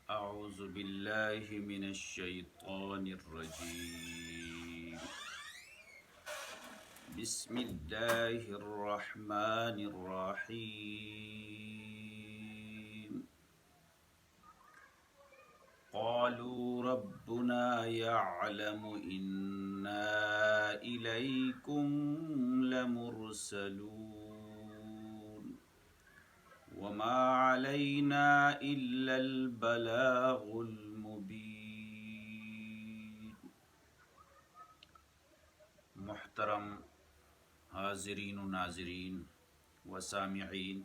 أعوذ بالله من الشيطان الرجيم. بسم الله الرحمن الرحيم. قالوا ربنا يعلم إنا إليكم لمرسلون وما علينا إلا البلاغ المبين. محترم حاضرین و ناظرین و سامعین،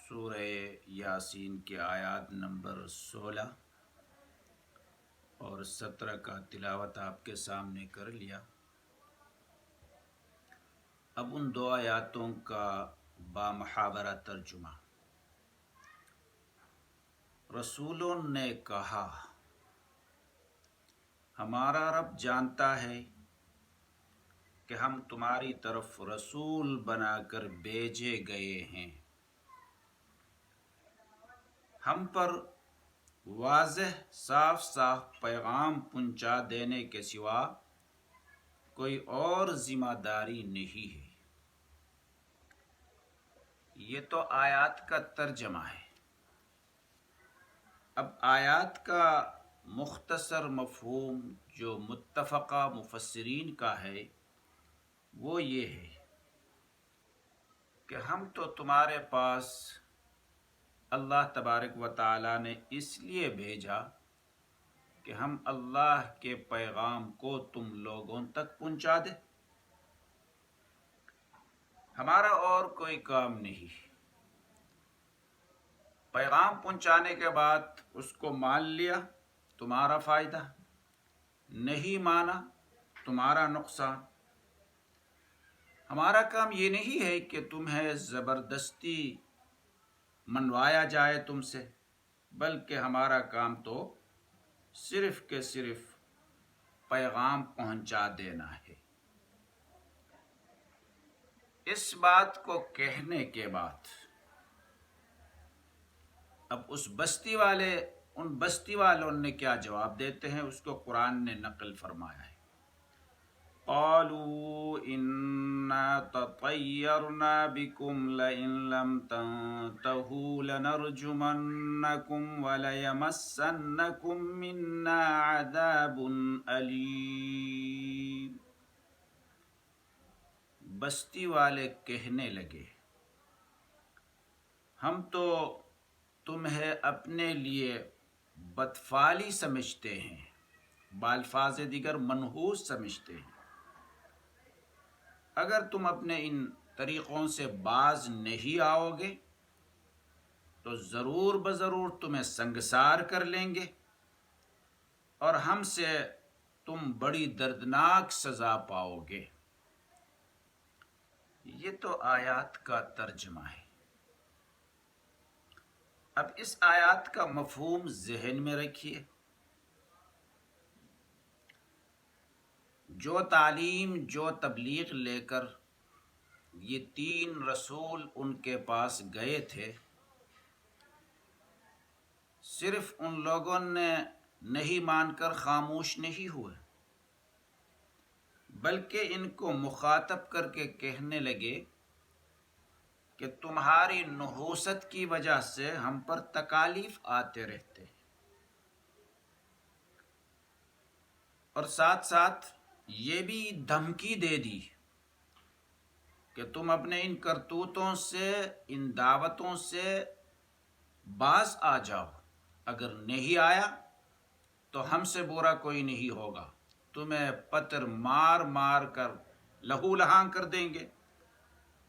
سورہ یاسین کے آیات نمبر 16 اور 17 کا تلاوت آپ کے سامنے کر لیا۔ اب ان دو آیاتوں کا بامحاورہ ترجمہ۔ رسولوں نے کہا، ہمارا رب جانتا ہے کہ ہم تمہاری طرف رسول بنا کر بھیجے گئے ہیں، ہم پر واضح صاف صاف پیغام پہنچا دینے کے سوا کوئی اور ذمہ داری نہیں ہے۔ یہ تو آیات کا ترجمہ ہے۔ اب آیات کا مختصر مفہوم جو متفقہ مفسرین کا ہے وہ یہ ہے کہ ہم تو تمہارے پاس اللہ تبارک و تعالی نے اس لیے بھیجا کہ ہم اللہ کے پیغام کو تم لوگوں تک پہنچا دیں، ہمارا اور کوئی کام نہیں۔ پیغام پہنچانے کے بعد اس کو مان لیا تمہارا فائدہ، نہیں مانا تمہارا نقصان۔ ہمارا کام یہ نہیں ہے کہ تمہیں زبردستی منوایا جائے تم سے، بلکہ ہمارا کام تو صرف کہ صرف پیغام پہنچا دینا ہے۔ اس بات کو کہنے کے بعد اب ان بستی والوں نے کیا جواب دیتے ہیں اس کو قرآن نے نقل فرمایا ہے۔ قالوا انا تطیرنا بکم لئن لم تنتہوا لنرجمنکم ولیمسنکم منا عذاب علیم۔ بستی والے کہنے لگے، ہم تو تمہیں اپنے لیے بدفعلی سمجھتے ہیں، بالفاظ دیگر منحوس سمجھتے ہیں۔ اگر تم اپنے ان طریقوں سے باز نہیں آؤ گے تو ضرور بضرور تمہیں سنگسار کر لیں گے اور ہم سے تم بڑی دردناک سزا پاؤ گے۔ یہ تو آیات کا ترجمہ ہے۔ اب اس آیات کا مفہوم ذہن میں رکھیے۔ جو تعلیم، جو تبلیغ لے کر یہ 3 رسول ان کے پاس گئے تھے، صرف ان لوگوں نے نہیں مان کر خاموش نہیں ہوئے، بلکہ ان کو مخاطب کر کے کہنے لگے کہ تمہاری نحوست کی وجہ سے ہم پر تکالیف آتے رہتے ہیں، اور ساتھ ساتھ یہ بھی دھمکی دے دی کہ تم اپنے ان کرتوتوں سے، ان دعوتوں سے باز آ جاؤ، اگر نہیں آیا تو ہم سے برا کوئی نہیں ہوگا، تمہیں پتھر مار مار کر لہو لہان کر دیں گے،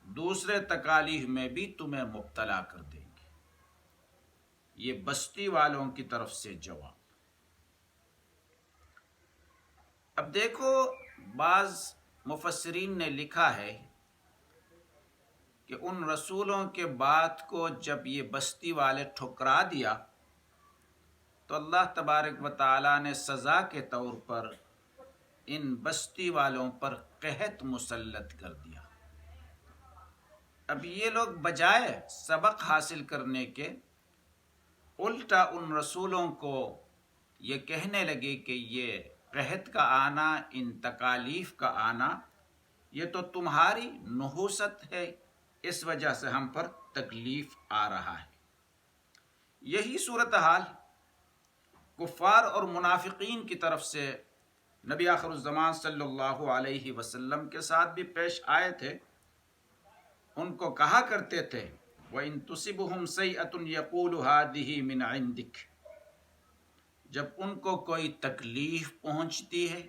دوسرے تکالیف میں بھی تمہیں مبتلا کر دیں گے۔ یہ بستی والوں کی طرف سے جواب۔ اب دیکھو، بعض مفسرین نے لکھا ہے کہ ان رسولوں کے بات کو جب یہ بستی والے ٹھکرا دیا تو اللہ تبارک و تعالی نے سزا کے طور پر ان بستی والوں پر قحط مسلط کر دیا۔ اب یہ لوگ بجائے سبق حاصل کرنے کے الٹا ان رسولوں کو یہ کہنے لگے کہ یہ قحط کا آنا، ان تکالیف کا آنا، یہ تو تمہاری نحوست ہے، اس وجہ سے ہم پر تکلیف آ رہا ہے۔ یہی صورتحال کفار اور منافقین کی طرف سے نبی آخر الزمان صلی اللہ علیہ وسلم کے ساتھ بھی پیش آئے تھے۔ ان کو کہا کرتے تھے وَإِن تُصِبْهُمْ سَيِّئَةٌ يَقُولُ هَٰذِهِ مِنْ عِندِكَ، جب ان کو کوئی تکلیف پہنچتی ہے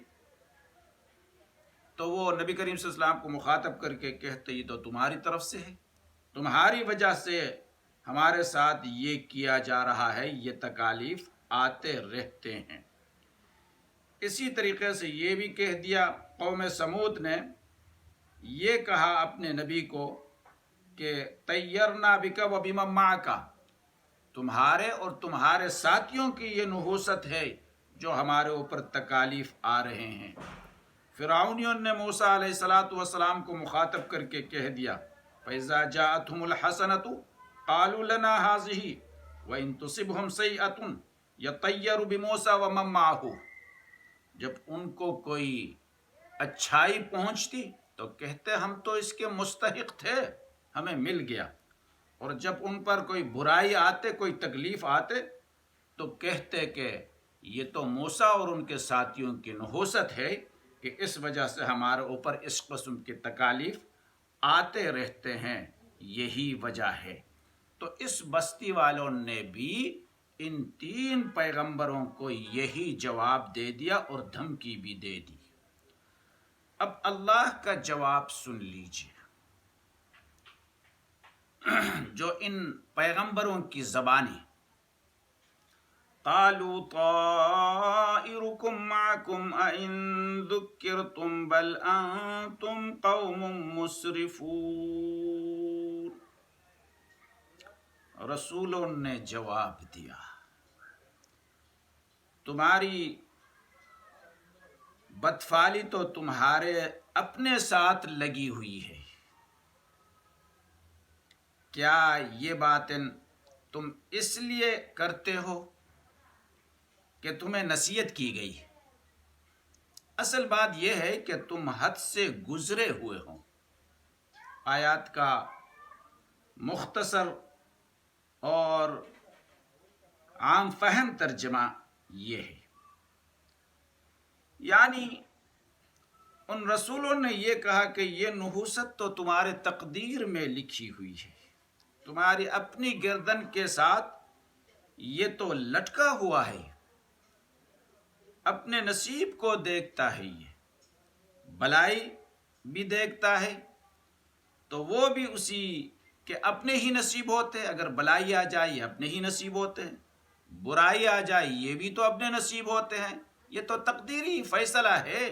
تو وہ نبی کریم صلی اللہ علیہ وسلم کو مخاطب کر کے کہتے یہ تو تمہاری طرف سے ہے، تمہاری وجہ سے ہمارے ساتھ یہ کیا جا رہا ہے، یہ تکالیف آتے رہتے ہیں۔ اسی طریقے سے یہ بھی کہہ دیا، قوم سمود نے یہ کہا اپنے نبی کو کہ طیرنا بک و بمن معک، تمہارے اور تمہارے ساتھیوں کی یہ نحوست ہے جو ہمارے اوپر تکالیف آ رہے ہیں۔ فرعونیوں نے موسیٰ علیہ السلام کو مخاطب کر کے کہہ دیا فَإِذَا جَاءَتْهُمُ الْحَسَنَةُ قَالُوا لَنَا هَٰذِهِ وَإِن تُصِبْهُمْ سَيِّئَةٌ يَطَّيَّرُوا بِمُوسَىٰ وَمَن مَّعَهُ، جب ان کو کوئی اچھائی پہنچتی تو کہتے ہم تو اس کے مستحق تھے، ہمیں مل گیا، اور جب ان پر کوئی برائی آتے، کوئی تکلیف آتے تو کہتے کہ یہ تو موسیٰ اور ان کے ساتھیوں کی نحوست ہے کہ اس وجہ سے ہمارے اوپر اس قسم کے تکالیف آتے رہتے ہیں، یہی وجہ ہے۔ تو اس بستی والوں نے بھی ان 3 پیغمبروں کو یہی جواب دے دیا اور دھمکی بھی دے دی۔ اب اللہ کا جواب سن لیجیے جو ان پیغمبروں کی زبانی قالوا طائركم معكم أئن ذكرتم بل أنتم قوم مسرفون، رسولوں نے جواب دیا تمہاری بدفعلی تو تمہارے اپنے ساتھ لگی ہوئی ہے، کیا یہ باتیں تم اس لیے کرتے ہو کہ تمہیں نصیحت کی گئی؟ اصل بات یہ ہے کہ تم حد سے گزرے ہوئے ہو۔ آیات کا مختصر اور عام فہم ترجمہ یہ ہے، یعنی ان رسولوں نے یہ کہا کہ یہ نحوست تو تمہارے تقدیر میں لکھی ہوئی ہے، تمہاری اپنی گردن کے ساتھ یہ تو لٹکا ہوا ہے، اپنے نصیب کو دیکھتا ہے، یہ بلائی بھی دیکھتا ہے تو وہ بھی اسی کے اپنے ہی نصیب ہوتے ہیں، اگر بلائی آ جائے یہ اپنے ہی نصیب ہوتے ہیں، برائی آ جائے یہ بھی تو اپنے نصیب ہوتے ہیں، یہ تو تقدیری فیصلہ ہے،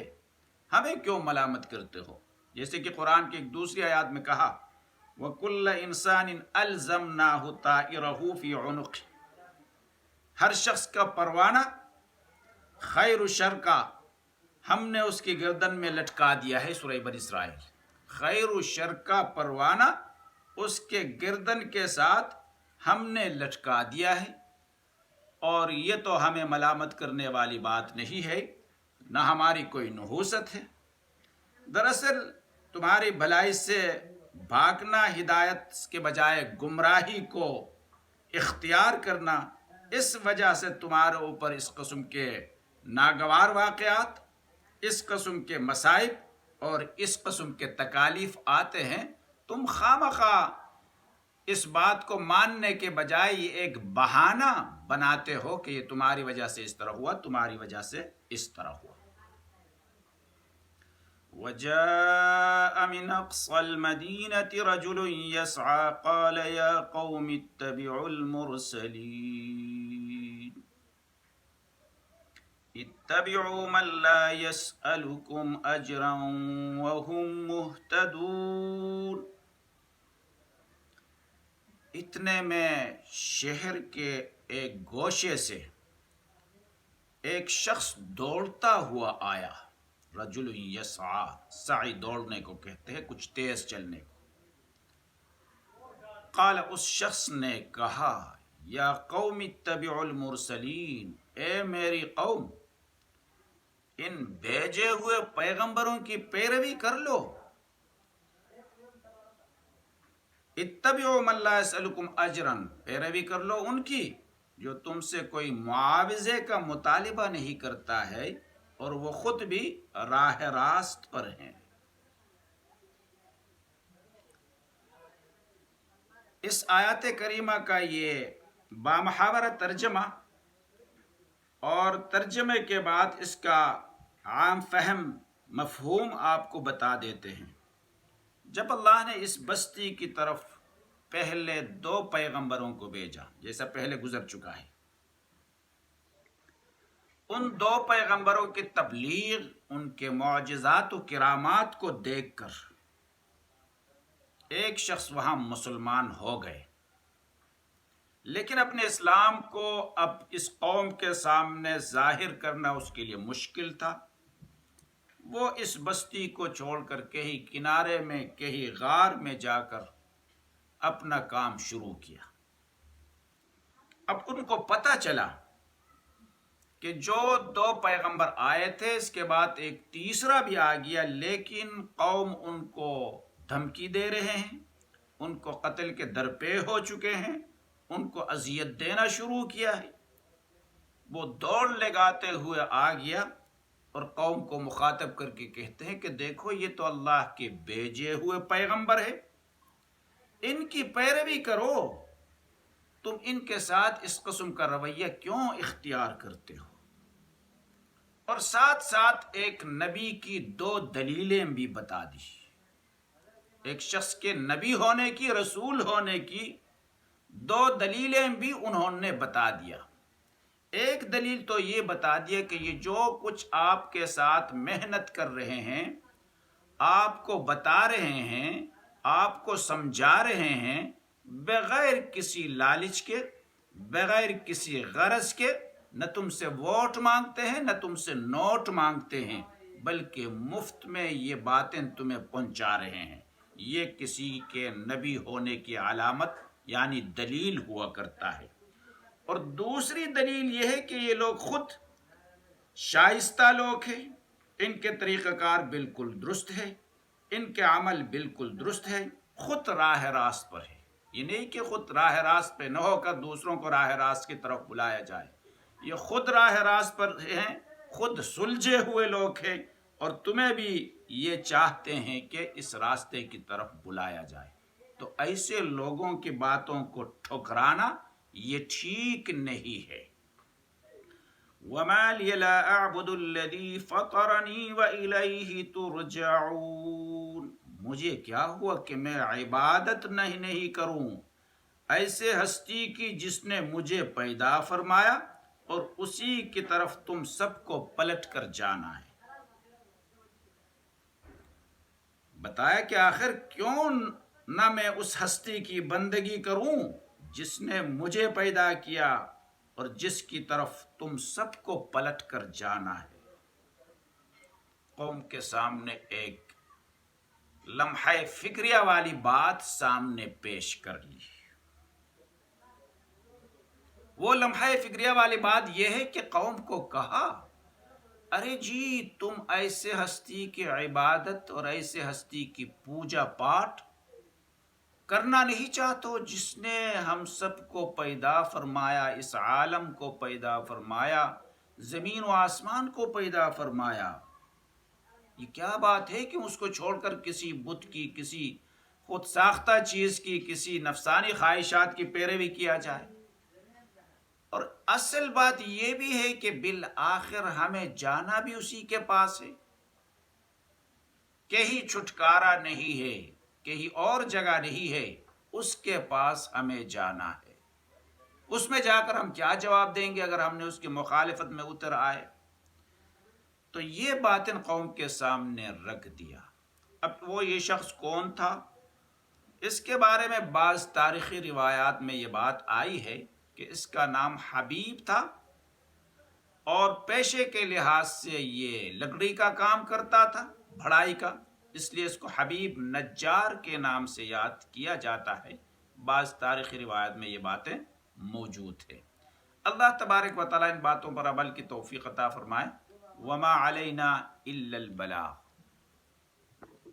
ہمیں کیوں ملامت کرتے ہو؟ جیسے کہ قرآن کی ایک دوسری آیات میں کہا وَكُلَّ إِنسَانٍ أَلْزَمْنَاهُ طَائِرَهُ فِي عُنُقِهِ، ہر شخص کا پروانہ خیر و شر کا ہم نے اس کی گردن میں لٹکا دیا ہے۔ سورہ بنی اسرائیل، خیر و شر کا پروانہ اس کے گردن کے ساتھ ہم نے لٹکا دیا ہے، اور یہ تو ہمیں ملامت کرنے والی بات نہیں ہے، نہ ہماری کوئی نحوست ہے۔ دراصل تمہاری بھلائی سے بھاگنا، ہدایت کے بجائے گمراہی کو اختیار کرنا، اس وجہ سے تمہارے اوپر اس قسم کے ناگوار واقعات، اس قسم کے مصائب اور اس قسم کے تکالیف آتے ہیں۔ تم خامخواہ اس بات کو ماننے کے بجائے یہ ایک بہانہ بناتے ہو کہ یہ تمہاری وجہ سے اس طرح ہوا، تمہاری وجہ سے اس طرح ہوا۔ وَجَاءَ مِنْ أَقْصَى الْمَدِينَةِ رَجُلٌ يَسْعَىٰ قَالَ يَا قَوْمِ اتَّبِعُوا الْمُرْسَلِينَ اتَّبِعُوا مَن لَّا يَسْأَلُكُمْ أَجْرًا وَهُم مُّهْتَدُونَ۔ اتنے میں شہر کے ایک گوشے سے ایک شخص دوڑتا ہوا آیا، رجل یسعی، سعی دوڑنے کو کہتے ہیں، کچھ تیز چلنے کو۔ قال، اس شخص نے کہا یا قوم اتبعوا المرسلین، اے میری قوم ان بھیجے ہوئے پیغمبروں کی پیروی کر لو. اتبعوا من لا يسألكم اجرا، پیروی کر لو ان کی جو تم سے کوئی معاوضے کا مطالبہ نہیں کرتا ہے اور وہ خود بھی راہ راست پر ہیں. اس آیت کریمہ کا یہ بامحاورہ ترجمہ اور ترجمے کے بعد اس کا عام فہم مفہوم آپ کو بتا دیتے ہیں. جب اللہ نے اس بستی کی طرف پہلے 2 پیغمبروں کو بھیجا، جیسا پہلے گزر چکا ہے، ان 2 پیغمبروں کی تبلیغ، ان کے معجزات و کرامات کو دیکھ کر ایک شخص وہاں مسلمان ہو گئے، لیکن اپنے اسلام کو اب اس قوم کے سامنے ظاہر کرنا اس کے لیے مشکل تھا. وہ اس بستی کو چھوڑ کر کہیں کنارے میں، کہیں غار میں جا کر اپنا کام شروع کیا. اب ان کو پتہ چلا کہ جو 2 پیغمبر آئے تھے، اس کے بعد ایک تیسرا بھی آ گیا، لیکن قوم ان کو دھمکی دے رہے ہیں، ان کو قتل کے درپے ہو چکے ہیں، ان کو اذیت دینا شروع کیا ہے. وہ دوڑ لگاتے ہوئے آ گیا اور قوم کو مخاطب کر کے کہتے ہیں کہ دیکھو یہ تو اللہ کے بھیجے ہوئے پیغمبر ہے، ان کی پیروی کرو. تم ان کے ساتھ اس قسم کا رویہ کیوں اختیار کرتے ہو؟ اور ساتھ ساتھ ایک نبی کی 2 دلیلیں بھی بتا دی. ایک شخص کے نبی ہونے کی، رسول ہونے کی 2 دلیلیں بھی انہوں نے بتا دیا. ایک دلیل تو یہ بتا دیا کہ یہ جو کچھ آپ کے ساتھ محنت کر رہے ہیں، آپ کو بتا رہے ہیں، آپ کو سمجھا رہے ہیں، بغیر کسی لالچ کے، بغیر کسی غرض کے، نہ تم سے ووٹ مانگتے ہیں، نہ تم سے نوٹ مانگتے ہیں، بلکہ مفت میں یہ باتیں تمہیں پہنچا رہے ہیں. یہ کسی کے نبی ہونے کی علامت یعنی دلیل ہوا کرتا ہے. اور دوسری دلیل یہ ہے کہ یہ لوگ خود شائستہ لوگ ہیں، ان کے طریقہ کار بالکل درست ہے، ان کے عمل بالکل درست ہے، خود راہ راست پر ہے. یہ نہیں کہ خود راہ راست پہ نہ ہو کر دوسروں کو راہ راست کی طرف بلایا جائے. یہ خود راہ راست پر ہیں، خود سلجھے ہوئے لوگ ہیں، اور تمہیں بھی یہ چاہتے ہیں کہ اس راستے کی طرف بلایا جائے. تو ایسے لوگوں کی باتوں کو ٹھکرانا یہ ٹھیک نہیں ہے. وَمَا لِيَ لَا أَعْبُدُ الَّذِي فَطَرَنِي وَإِلَيْهِ تُرْجَعُونَ، مجھے کیا ہوا کہ میں عبادت نہیں کروں ایسے ہستی کی جس نے مجھے پیدا فرمایا اور اسی کی طرف تم سب کو پلٹ کر جانا ہے. بتایا کہ آخر کیوں نہ میں اس ہستی کی بندگی کروں جس نے مجھے پیدا کیا اور جس کی طرف تم سب کو پلٹ کر جانا ہے. قوم کے سامنے ایک لمحہ فکریہ والی بات سامنے پیش کر لی. وہ لمحہ فکریہ والی بات یہ ہے کہ قوم کو کہا، ارے جی تم ایسے ہستی کی عبادت اور ایسے ہستی کی پوجا پاٹ کرنا نہیں چاہتے جس نے ہم سب کو پیدا فرمایا، اس عالم کو پیدا فرمایا، زمین و آسمان کو پیدا فرمایا. یہ کیا بات ہے کہ اس کو چھوڑ کر کسی بت کی، کسی خود ساختہ چیز کی، کسی نفسانی خواہشات کی پیروی کیا جائے؟ اور اصل بات یہ بھی ہے کہ بالآخر ہمیں جانا بھی اسی کے پاس ہے، کہیں چھٹکارا نہیں ہے، کہیں اور جگہ نہیں ہے، اس کے پاس ہمیں جانا ہے. اس میں جا کر ہم کیا جواب دیں گے اگر ہم نے اس کی مخالفت میں اتر آئے؟ تو یہ باتیں قوم کے سامنے رکھ دیا. اب وہ یہ شخص کون تھا؟ اس کے بارے میں بعض تاریخی روایات میں یہ بات آئی ہے کہ اس کا نام حبیب تھا، اور پیشے کے لحاظ سے یہ لکڑی کا کام کرتا تھا، بھڑائی کا، اس لیے اس کو حبیب نجار کے نام سے یاد کیا جاتا ہے. بعض تاریخی روایت میں یہ باتیں موجود ہے۔ اللہ تبارک و تعالیٰ ان باتوں پر عمل کی توفیق عطا فرمائے۔ وما علینا الا البلاغ۔